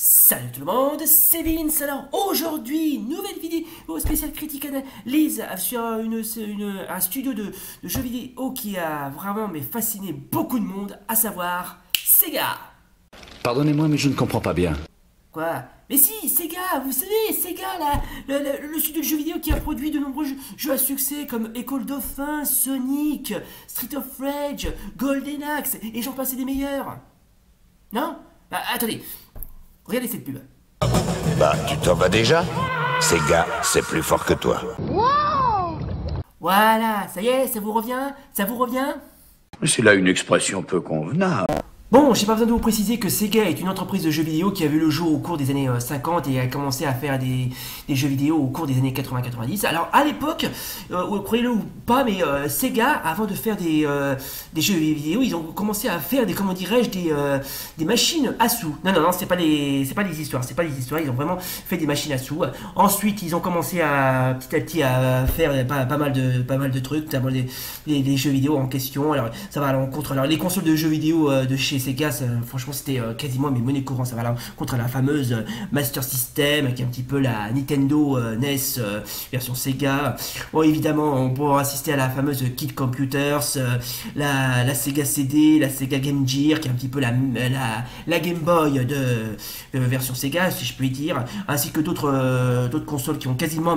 Salut tout le monde, c'est Vince. Alors aujourd'hui, nouvelle vidéo spéciale critique analyse sur un studio de jeux vidéo qui a vraiment fasciné beaucoup de monde, à savoir Sega. Pardonnez-moi, mais je ne comprends pas bien. Quoi? Mais si, Sega, vous savez, Sega, le studio de jeux vidéo qui a produit de nombreux jeux à succès comme École Dauphin, Sonic, Street of Rage, Golden Axe, et j'en passais des meilleurs. Non? Bah attendez, regardez cette pub. Bah, tu t'en vas déjà? Sega, c'est plus fort que toi. Voilà, ça y est, ça vous revient? Ça vous revient? C'est là une expression peu convenable. Bon, j'ai pas besoin de vous préciser que Sega est une entreprise de jeux vidéo qui a vu le jour au cours des années 50 et a commencé à faire des jeux vidéo au cours des années 80-90. Alors à l'époque, croyez-le ou pas, mais Sega, avant de faire des jeux vidéo, ils ont commencé à faire des machines à sous. Non, c'est pas des histoires, ils ont vraiment fait des machines à sous. Ensuite, ils ont commencé petit à petit à faire pas mal de trucs, notamment les jeux vidéo en question. Alors ça va à l'encontre. Alors les consoles de jeux vidéo de chez Sega, franchement c'était quasiment mes monnaies courantes. Ça va contre la fameuse Master System qui est un petit peu la Nintendo NES version Sega. Bon, évidemment on pourra assister à la fameuse Kid Computers, la Sega CD, la Sega Game Gear qui est un petit peu la Game Boy de version Sega, si je puis dire, ainsi que d'autres consoles qui ont quasiment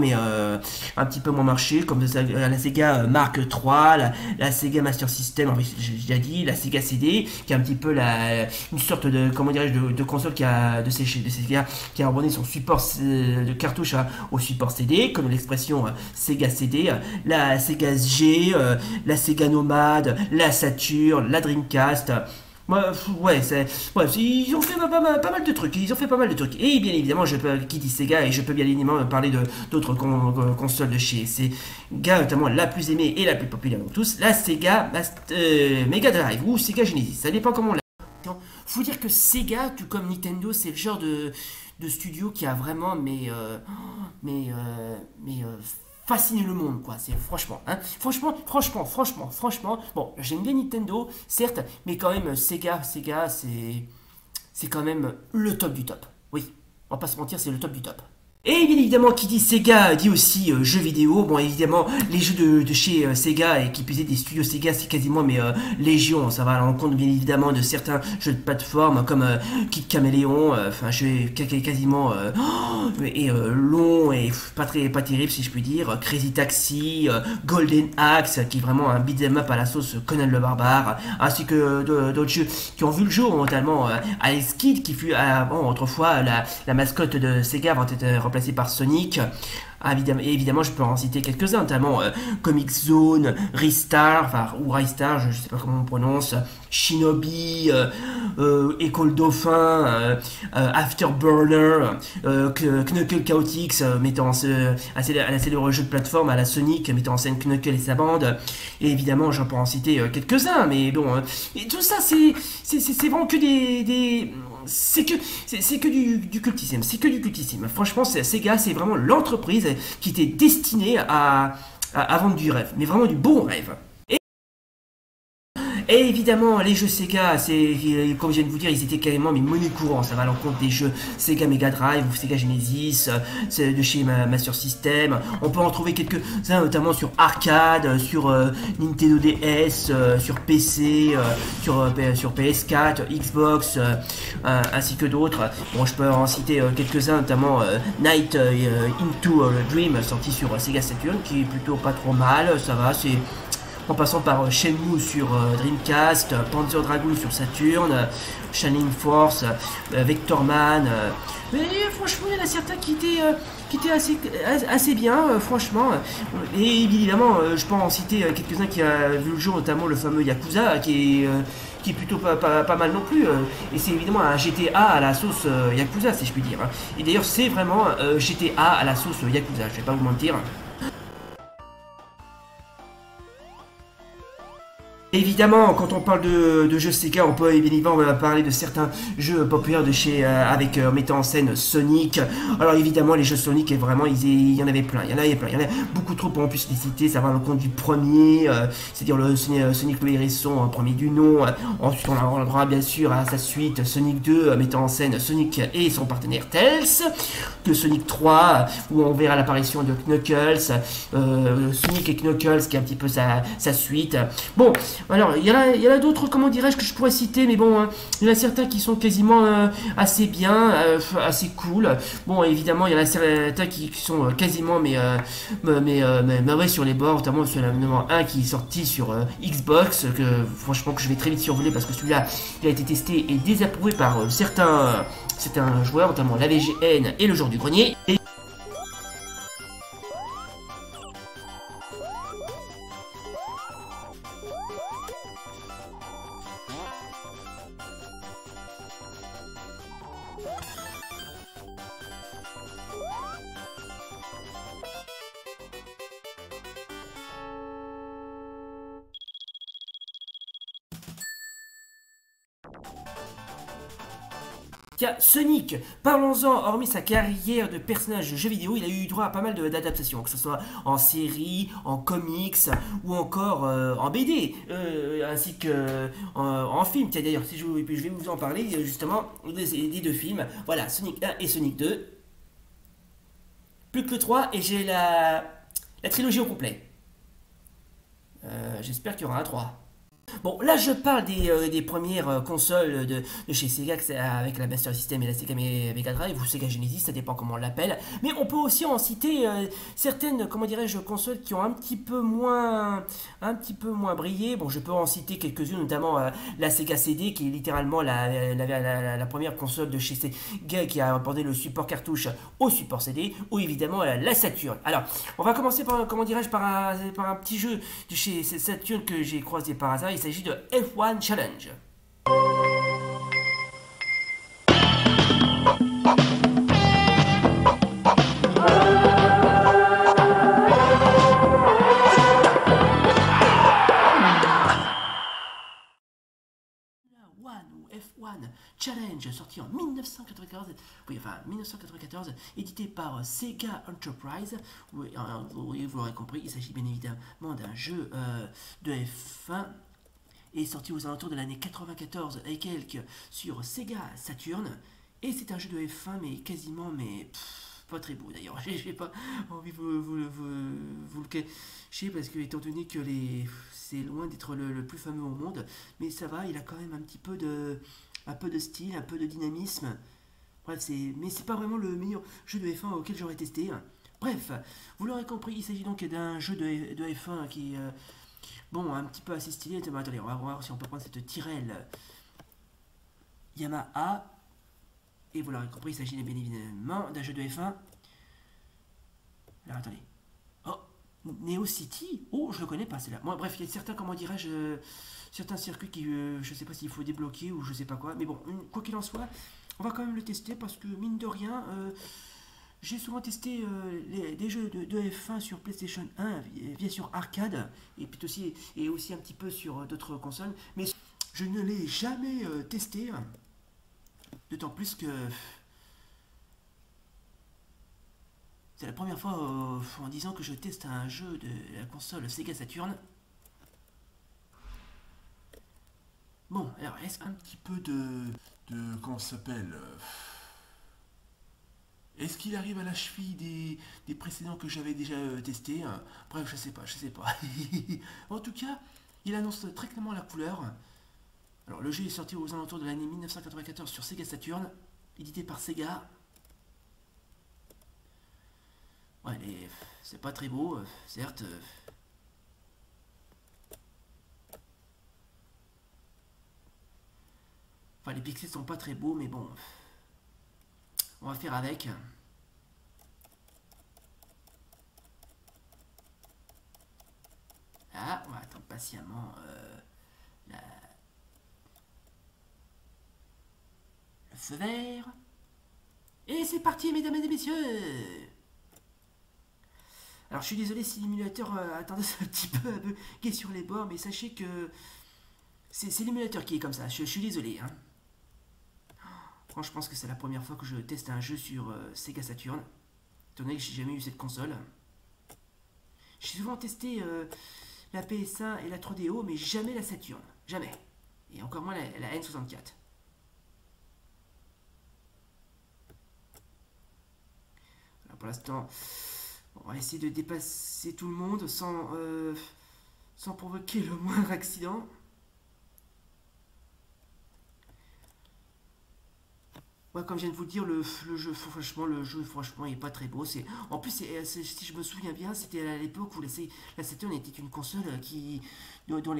un petit peu moins marché, comme la Sega Mark III, la Sega Master System, j'ai déjà dit, la Sega CD qui est un petit peu une sorte de, comment dirais-je, de console de Sega qui a abonné son support de cartouche au support CD, comme l'expression Sega CD, la Sega SG, la Sega Nomad, la Saturn, la Dreamcast. Ils ont fait pas mal de trucs. Et bien évidemment, qui dit Sega, et je peux bien évidemment parler d'autres consoles de chez Sega, notamment la plus aimée et la plus populaire de tous, la Sega Mega Drive ou Sega Genesis. Ça dépend comment on l'a. Faut dire que Sega, tout comme Nintendo, c'est le genre de studio qui a vraiment fasciné le monde, quoi. C'est franchement. Bon, j'aime bien Nintendo, certes, mais quand même Sega, c'est quand même le top du top. Oui, on va pas se mentir, c'est le top du top. Et bien évidemment, qui dit Sega dit aussi jeux vidéo. Bon, évidemment, les jeux de chez Sega et qui puisaient des studios Sega, c'est quasiment légion. Ça va à l'encontre bien évidemment de certains jeux de plateforme comme Kid Caméléon, jeu quasiment long et pas terrible si je puis dire. Crazy Taxi, Golden Axe, qui est vraiment un beat'em up à la sauce Conan le Barbare, ainsi que d'autres jeux qui ont vu le jour, notamment Ice Kid, qui fut autrefois la mascotte de Sega avant d'être remplacé par Sonic. Évidemment, je peux en citer quelques-uns, notamment Comic Zone, Ristar, ou Ristar, je sais pas comment on prononce, Shinobi, École Dauphin, Afterburner, Knuckle Chaotix, mettant un célèbre jeu de plateforme à la Sonic, mettant en scène Knuckle et sa bande. Et évidemment, j'en peux en citer quelques-uns, mais bon, et tout ça, c'est vraiment que c'est que du cultissime, Franchement, Sega, c'est vraiment l'entreprise qui était destinée à vendre du rêve, mais vraiment du bon rêve. Et évidemment, les jeux Sega, comme je viens de vous dire, ils étaient carrément monnaie courante. Ça va à l'encontre des jeux Sega Mega Drive ou Sega Genesis, de chez Master System. On peut en trouver quelques-uns, notamment sur arcade, sur Nintendo DS, sur PC, sur PS4, Xbox, ainsi que d'autres. Bon, je peux en citer quelques-uns, notamment Night into a Dream, sorti sur Sega Saturn, qui est plutôt pas trop mal. Ça va, c'est... En passant par Shenmue sur Dreamcast, Panzer Dragoon sur Saturn, Shining Force, Vectorman. Mais franchement, il y en a certains qui étaient assez bien, franchement. Et évidemment, je peux en citer quelques-uns qui a vu le jour, notamment le fameux Yakuza, qui est plutôt pas mal non plus. Et c'est évidemment un GTA à la sauce Yakuza, si je puis dire. Et d'ailleurs, c'est vraiment GTA à la sauce Yakuza, je vais pas vous mentir. Évidemment, quand on parle de jeux Sega, on peut évidemment parler de certains jeux populaires de chez avec mettant en scène Sonic. Alors évidemment, les jeux Sonic, vraiment, il y en avait plein, il y en avait beaucoup trop pour en plus les citer. Ça va le compte du premier, c'est-à-dire le Sonic le hérisson, premier du nom. Ensuite, on aura bien sûr à sa suite Sonic 2, mettant en scène Sonic et son partenaire Tails. Que Sonic 3, où on verra l'apparition de Knuckles, Sonic et Knuckles, qui est un petit peu sa suite. Bon. Alors, il y en a d'autres, comment dirais-je, que je pourrais citer, mais bon, hein, il y en a certains qui sont quasiment assez bien, assez cool. Bon, évidemment, il y en a certains qui sont quasiment, mais ouais, sur les bords, notamment sur le numéro 1 qui est sorti sur Xbox, que franchement, que je vais très vite survoler parce que celui-là, il a été testé et désapprouvé par certains joueurs, notamment la VGN et le jour du grenier. Tiens, Sonic, parlons-en, hormis sa carrière de personnage de jeu vidéo, il a eu droit à pas mal d'adaptations, que ce soit en série, en comics ou encore en BD, ainsi que en film. Tiens d'ailleurs, si je vais vous en parler justement des deux films. Voilà, Sonic 1 et Sonic 2. Plus que le 3 et j'ai la trilogie au complet. J'espère qu'il y aura un 3. Bon, là je parle des premières consoles de chez Sega avec la Master System et la Sega Mega Drive ou Sega Genesis, ça dépend comment on l'appelle. Mais on peut aussi en citer certaines, comment dirais-je, consoles qui ont un petit peu moins brillé. Bon, je peux en citer quelques-unes, notamment la Sega CD qui est littéralement la première console de chez Sega qui a apporté le support cartouche au support CD, ou évidemment la Saturn. Alors, on va commencer par, comment dirais-je, par un petit jeu de chez Saturn que j'ai croisé par hasard. Il s'agit de F1 Challenge. F1 Challenge, sorti en 1994, oui, enfin 1994, édité par Sega Enterprise. Oui, vous l'aurez compris, il s'agit bien évidemment d'un jeu de F1 et sorti aux alentours de l'année 94 et quelques sur Sega Saturn. Et c'est un jeu de F1, mais quasiment, pas très beau d'ailleurs. J'ai pas envie de vous le cacher parce que, étant donné que c'est loin d'être le plus fameux au monde, mais ça va, il a quand même un peu de style, un peu de dynamisme. Bref, mais c'est pas vraiment le meilleur jeu de F1 auquel j'aurais testé. Bref, vous l'aurez compris, il s'agit donc d'un jeu de F1 qui est bon, un petit peu assez stylé. Attendez, on va voir si on peut prendre cette Tyrrell Yamaha. Et vous l'aurez compris, il s'agit bien évidemment d'un jeu de F1. Alors attendez. Oh, Neo City. Oh, je le connais pas, c'est là. Bon, bref, il y a certains, comment dirais-je, certains circuits qui, je sais pas s'il faut débloquer ou je sais pas quoi. Mais bon, quoi qu'il en soit, on va quand même le tester parce que, mine de rien, j'ai souvent testé des jeux de F1 sur PlayStation 1, bien sûr arcade, et aussi un petit peu sur d'autres consoles. Mais je ne l'ai jamais testé. D'autant plus que c'est la première fois en disant que je teste un jeu de la console Sega Saturn. Bon, alors est-ce un petit peu de comment ça s'appelle est-ce qu'il arrive à la cheville des précédents que j'avais déjà testés? Bref, je sais pas. En tout cas, il annonce très clairement la couleur. Alors, le jeu est sorti aux alentours de l'année 1994 sur Sega Saturn, édité par Sega. Ouais, c'est pas très beau, certes. Enfin, les pixels sont pas très beaux, mais bon. On va faire avec. Ah, on va attendre patiemment le feu vert. Et c'est parti, mesdames et messieurs. Alors, je suis désolé si l'émulateur a tendance un petit peu à bugger sur les bords, mais sachez que C'est l'émulateur qui est comme ça, je suis désolé. Hein. Franchement, je pense que c'est la première fois que je teste un jeu sur Sega Saturn. Étant donné que j'ai jamais eu cette console. J'ai souvent testé la PS1 et la 3DO, mais jamais la Saturn. Jamais. Et encore moins la N64. Alors pour l'instant, on va essayer de dépasser tout le monde sans provoquer le moindre accident. Ouais, comme je viens de vous le dire, le jeu, franchement, il est pas très beau. En plus, si je me souviens bien, c'était à l'époque où la Saturn était une console dont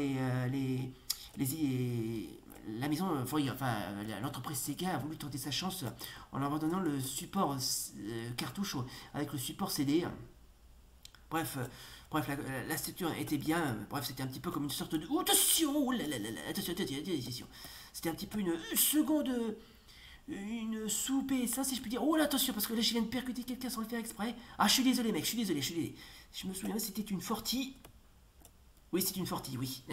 la maison, l'entreprise Sega a voulu tenter sa chance en abandonnant le support cartouche avec le support CD. Bref, la Saturn était bien. Bref, c'était un petit peu comme une sorte de. Oh, attention, oh là là là là, attention. C'était un petit peu une seconde. Une soupe, ça si je peux dire. Oh là, attention, parce que là je viens de percuter quelqu'un sans le faire exprès. Ah, je suis désolé, mec, je suis désolé. Je me souviens, c'était une Forti. Oui, c'est une Forti, oui.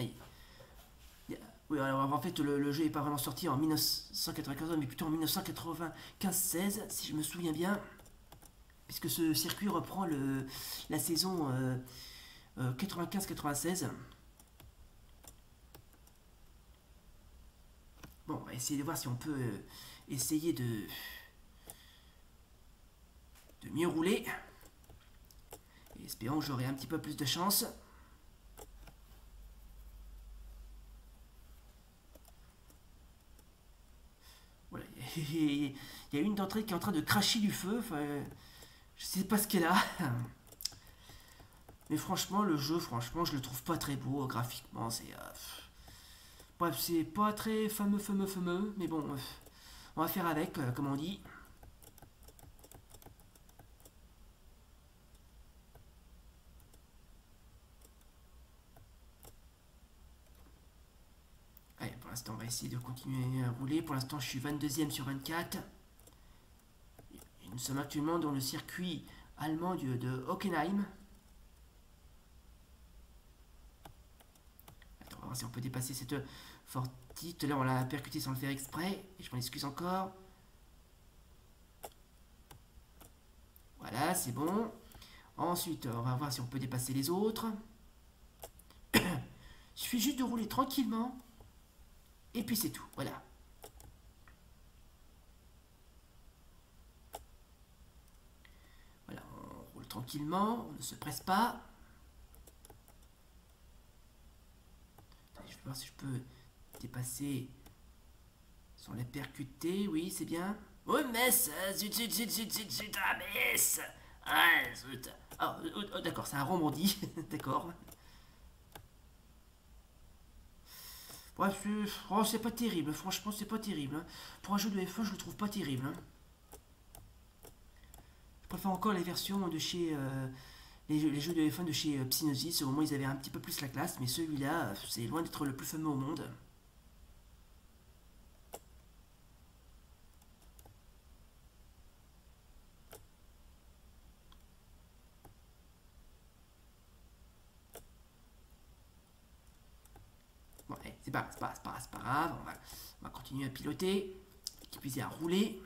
Oui, alors en fait, le jeu n'est pas vraiment sorti en 1994, mais plutôt en 1995-16, si je me souviens bien. Puisque ce circuit reprend la saison 95-96. Bon, on va essayer de voir si on peut essayer de mieux rouler. Et espérons que j'aurai un petit peu plus de chance. Voilà, il y a une d'entre elles qui est en train de cracher du feu. Enfin, je sais pas ce qu'elle a. Mais franchement, le jeu, je le trouve pas très beau graphiquement. Bref, c'est pas très fameux, mais bon, on va faire avec, comme on dit. Allez, pour l'instant, on va essayer de continuer à rouler. Pour l'instant, je suis 22e sur 24. Et nous sommes actuellement dans le circuit allemand de Hockenheim. Attends, on va voir si on peut dépasser cette Forti. Tout à l'heure, on l'a percuté sans le faire exprès. Et je m'en excuse encore. Voilà, c'est bon. Ensuite, on va voir si on peut dépasser les autres. Il suffit juste de rouler tranquillement. Et puis c'est tout, voilà. Voilà, on roule tranquillement, on ne se presse pas. Attendez, je vais voir si je peux dépasser sans les percuter. Oui, c'est bien. Oh, mince, zut, ah, mince. Ah, zut. Oh, d'accord, ça a rebondi, d'accord. Bref, c'est pas terrible, franchement, c'est pas terrible. Hein. Pour un jeu de F1, je le trouve pas terrible. Hein. Je préfère encore les versions de chez. Les jeux de F1 de chez Psygnosis, au moins ils avaient un petit peu plus la classe, mais celui-là, c'est loin d'être le plus fameux au monde. Bon, allez, c'est pas grave, on va continuer à piloter, qui puisse à rouler.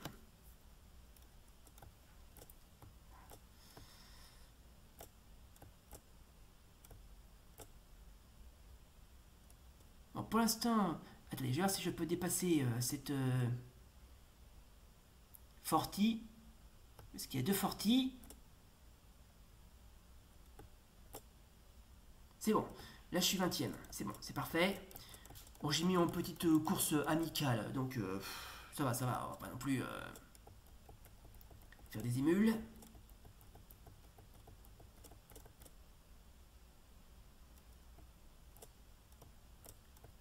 Bon, pour l'instant, attendez, je vais voir si je peux dépasser cette Forti, parce qu'il y a deux Forti. C'est bon. Là, je suis 20e. C'est bon, c'est parfait. Bon, j'ai mis en petite course amicale, donc ça va, on va pas non plus faire des émules.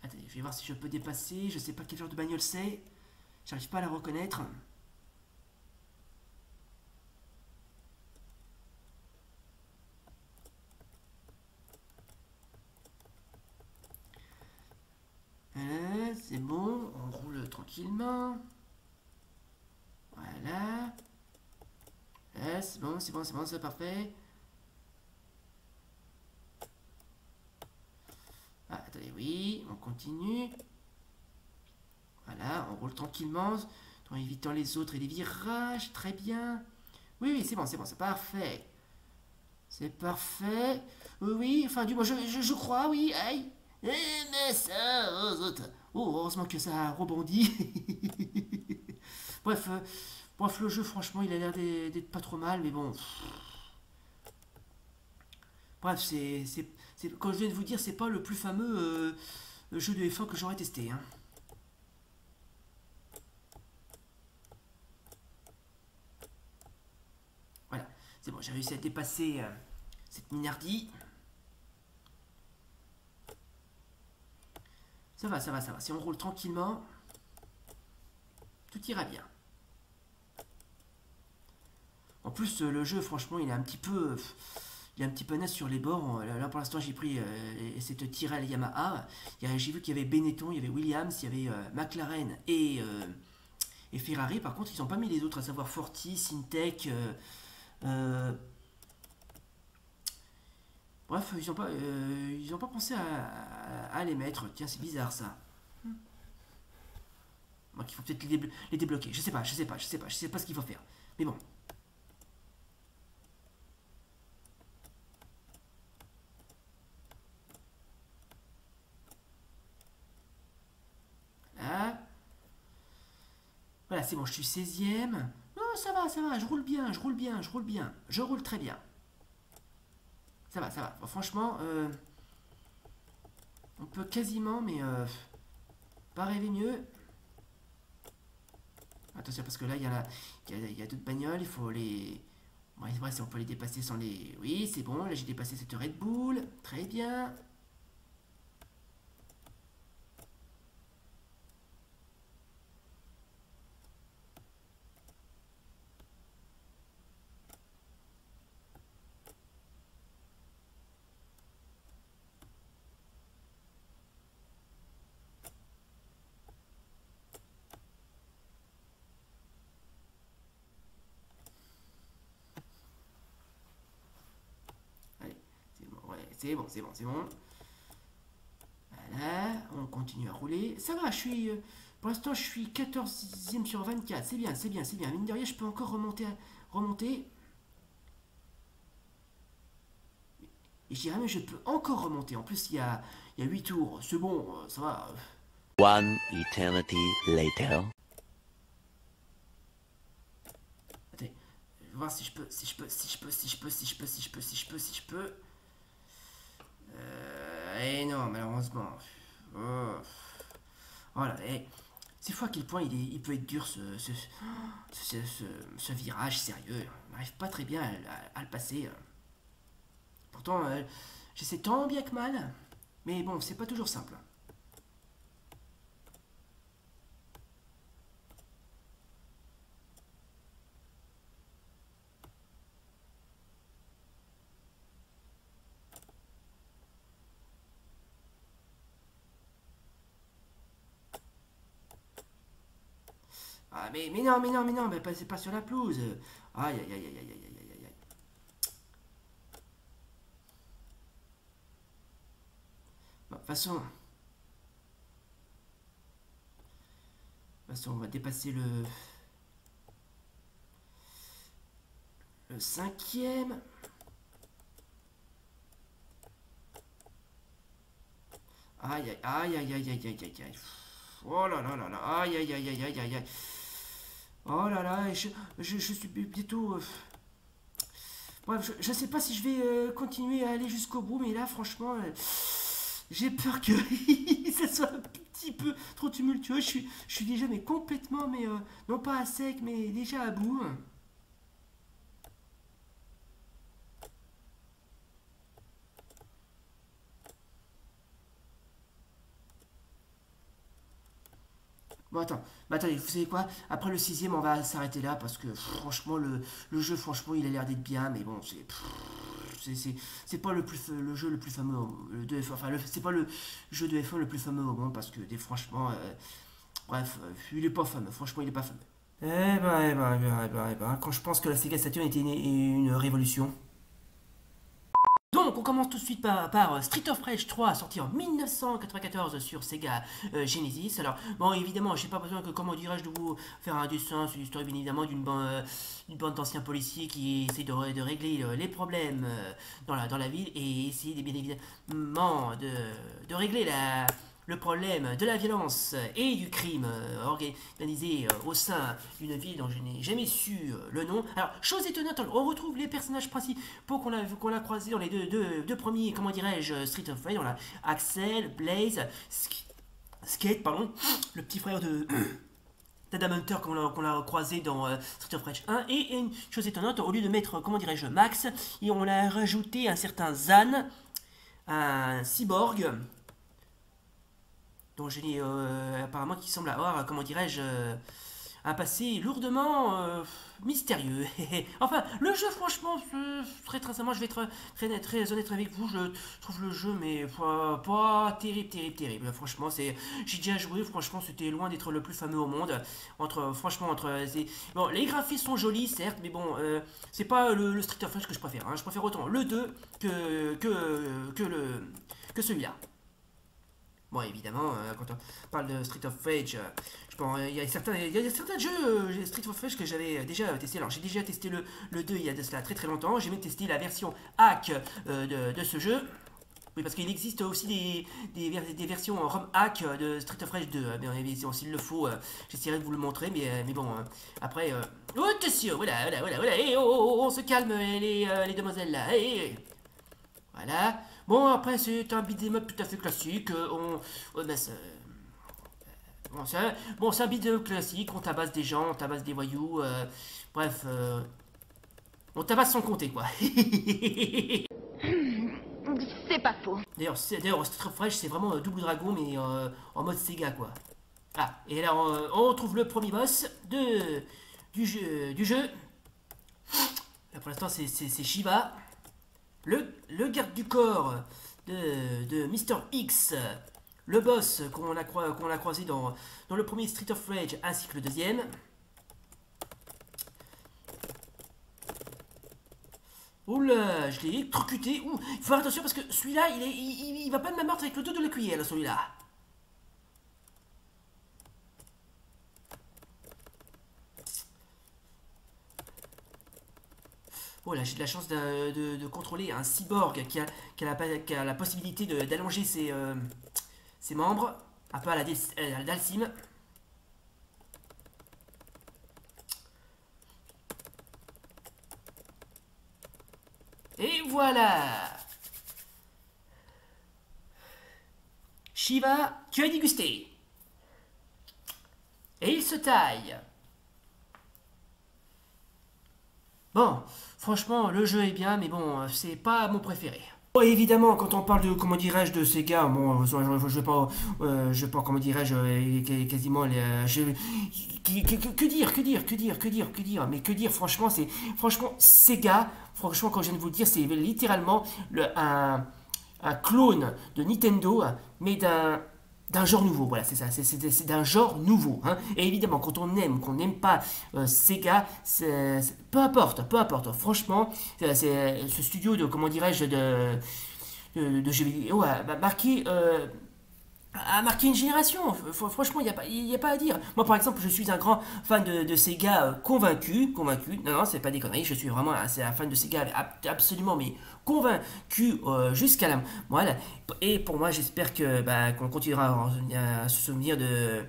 Attendez, je vais voir si je peux dépasser. Je sais pas quel genre de bagnole c'est. J'arrive pas à la reconnaître. C'est bon, on roule tranquillement. Voilà. C'est bon, c'est parfait. Ah, attendez, Et oui, on continue. Voilà, on roule tranquillement, en évitant les autres et les virages. Très bien. Oui, oui, c'est bon, c'est parfait. C'est parfait. Oui, oui, enfin, du moins, je crois, oui. Aïe. Mais ça, oh, heureusement que ça a rebondi. Bref, bref, le jeu, franchement, il a l'air d'être pas trop mal, mais bon. Bref, comme je viens de vous dire, c'est pas le plus fameux jeu de F1 que j'aurais testé. Hein. Voilà, c'est bon, j'ai réussi à dépasser cette minardie. Ça va. Si on roule tranquillement, tout ira bien. En plus, le jeu, franchement, il est un petit peu... Il est un petit peu naze sur les bords. Là, pour l'instant, j'ai pris cette Tyrrell Yamaha. J'ai vu qu'il y avait Benetton, il y avait Williams, il y avait McLaren et Ferrari. Par contre, ils n'ont pas mis les autres, à savoir Forti, Syntec. Bref, ils n'ont pas pensé à les mettre. Tiens, c'est bizarre ça. Donc, il faut peut-être les débloquer. Je sais pas ce qu'il faut faire. Mais bon. Voilà, c'est bon, je suis 16ème. Non, ça va, je roule bien. Je roule très bien. Ça va. Bon, franchement, on peut quasiment, mais pas rêver mieux. Attention, parce que là, il y a d'autres bagnoles, il faut les... Ouais, si on peut les dépasser sans les... Oui, c'est bon, là j'ai dépassé cette Red Bull. Très bien. C'est bon. Voilà, on continue à rouler. Ça va, pour l'instant, je suis 14e sur 24. C'est bien. Mine de rien, je peux encore remonter. Et je dirais même, je peux encore remonter. En plus, il y a 8 tours. C'est bon, ça va. One eternity later. Attendez, je vais voir si je peux. Et non, malheureusement. Voilà, et c'est fou à quel point il peut être dur ce virage, sérieux. On n'arrive pas très bien à le passer. Pourtant, j'essaie tant bien que mal, mais bon, c'est pas toujours simple. Ah, mais non, c'est pas sur la pelouse. Aïe. Bon, de toute façon, on va dépasser le 5e. Aïe. Oh là là. Aïe. Oh là là, je suis bientôt... Bref, je sais pas si je vais continuer à aller jusqu'au bout, mais là, franchement, j'ai peur que ça soit un petit peu trop tumultueux. Je suis déjà, mais complètement, mais non pas à sec, mais déjà à bout. Bon, attendez, vous savez quoi? Après le 6e, on va s'arrêter là parce que franchement, le jeu, franchement, il a l'air d'être bien, mais bon, c'est pas le jeu le plus fameux de F1. Enfin, c'est pas le jeu de F1 le plus fameux au monde parce que, franchement, bref, il est pas fameux. Franchement, il est pas fameux. Quand je pense que la Sega Saturn était une révolution. Donc, on commence tout de suite par Street of Rage 3, sorti en 1994 sur Sega Genesis. Alors, bon, évidemment, j'ai pas besoin que, comment dirais-je, de vous faire un dessin sur l'histoire, bien évidemment, d'une bande d'anciens policiers qui essaient de régler les problèmes dans la ville et essayer, bien évidemment, de régler le problème de la violence et du crime organisé au sein d'une ville dont je n'ai jamais su le nom. Alors, chose étonnante, on retrouve les personnages principaux qu'on a croisés dans les deux premiers, comment dirais-je, Street of Rage. On a Axel, Blaze, Skate, pardon, le petit frère de d'Adam Hunter qu'on a croisé dans Street of Rage 1. Et une chose étonnante, au lieu de mettre, comment dirais-je, Max, et on a rajouté un certain Zan, un cyborg, dont j'ai apparemment qui semble avoir, comment dirais-je, un passé lourdement mystérieux. Enfin, le jeu, franchement, très sincèrement, je vais être très honnête avec vous, je trouve le jeu, mais pas terrible. Franchement, j'ai déjà joué, franchement, c'était loin d'être le plus fameux au monde. Bon, les graphismes sont jolis, certes, mais bon, c'est pas le Street of Rage que je préfère. Hein. Je préfère autant le 2 que celui-là. Bon, évidemment, quand on parle de Street of Rage, il y a certains jeux Street of Rage que j'avais déjà testé. Alors, j'ai déjà testé le 2 il y a de cela très longtemps. J'ai même testé la version hack de ce jeu. Oui, parce qu'il existe aussi des versions ROM hack de Street of Rage 2. S'il le faut, j'essaierai de vous le montrer. Mais bon, après... Oh, attention, voilà. Et on se calme, les demoiselles là. Voilà. Bon, après, c'est un beat'em up tout à fait classique. C'est un beat'em classique. On tabasse des gens, on tabasse des voyous. Bref, on tabasse sans compter, quoi. C'est pas faux. D'ailleurs, Street of Rage, c'est vraiment Double Dragon, mais en mode Sega, quoi. Ah, et là, on trouve le premier boss du jeu. Là, pour l'instant, c'est Shiva. Le garde du corps de Mr. X, le boss qu'on a croisé dans le premier Street of Rage ainsi que le deuxième. Oula, je l'ai électrocuté. Ouh, il faut faire attention parce que celui-là, il va pas de ma meurtre avec le dos de la cuillère, là, celui-là. Oh là, j'ai de la chance de contrôler un cyborg qui a la possibilité d'allonger ses membres, un peu à la Dalsim. Et voilà! Shiva, tu as dégusté. Et il se taille. Bon, franchement, le jeu est bien, mais bon, c'est pas mon préféré. Bon, évidemment, quand on parle de, comment dirais-je, de Sega, bon, je vais pas, comment dirais-je, quasiment, que dire, mais que dire, franchement, Sega, franchement, quand je viens de vous le dire, c'est littéralement un clone de Nintendo, mais d'un genre nouveau, voilà, c'est ça, c'est d'un genre nouveau, hein. Et évidemment, quand on aime, qu'on n'aime pas Sega, peu importe, franchement, ce studio de, comment dirais-je, de jeux vidéo a marqué une génération. Franchement, il n'y a pas à dire. Moi, par exemple, je suis un grand fan de Sega, convaincu. Non, c'est pas des conneries. Je suis vraiment un fan de Sega, absolument, mais convaincu jusqu'à la moelle. Et pour moi, j'espère qu'on continuera à se souvenir de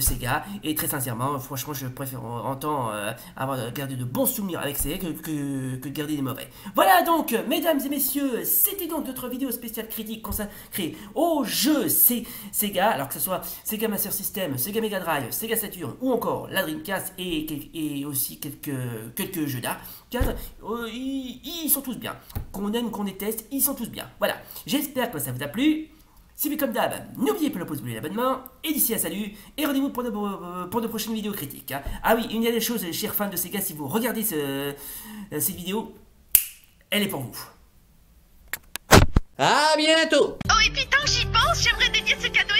Sega. Et très sincèrement, franchement, je préfère avoir gardé de bons souvenirs avec Sega que de garder des mauvais. Voilà donc, mesdames et messieurs, c'était donc notre vidéo spéciale critique consacrée au jeu Sega, alors que ce soit Sega Master System, Sega Mega Drive, Sega Saturn ou encore la Dreamcast et aussi quelques jeux d'arcade. Ils sont tous bien. Qu'on aime, qu'on déteste, ils sont tous bien. Voilà, j'espère que ça vous a plu. Si vous comme d'hab, n'oubliez pas le pouce bleu et l'abonnement. Et d'ici à salut, et rendez-vous pour de prochaines vidéos critiques. Ah oui, une dernière chose, chers fans de Sega, si vous regardez cette vidéo, elle est pour vous. À bientôt! Oh, et puis tant que j'y pense, j'aimerais dédier ce cadeau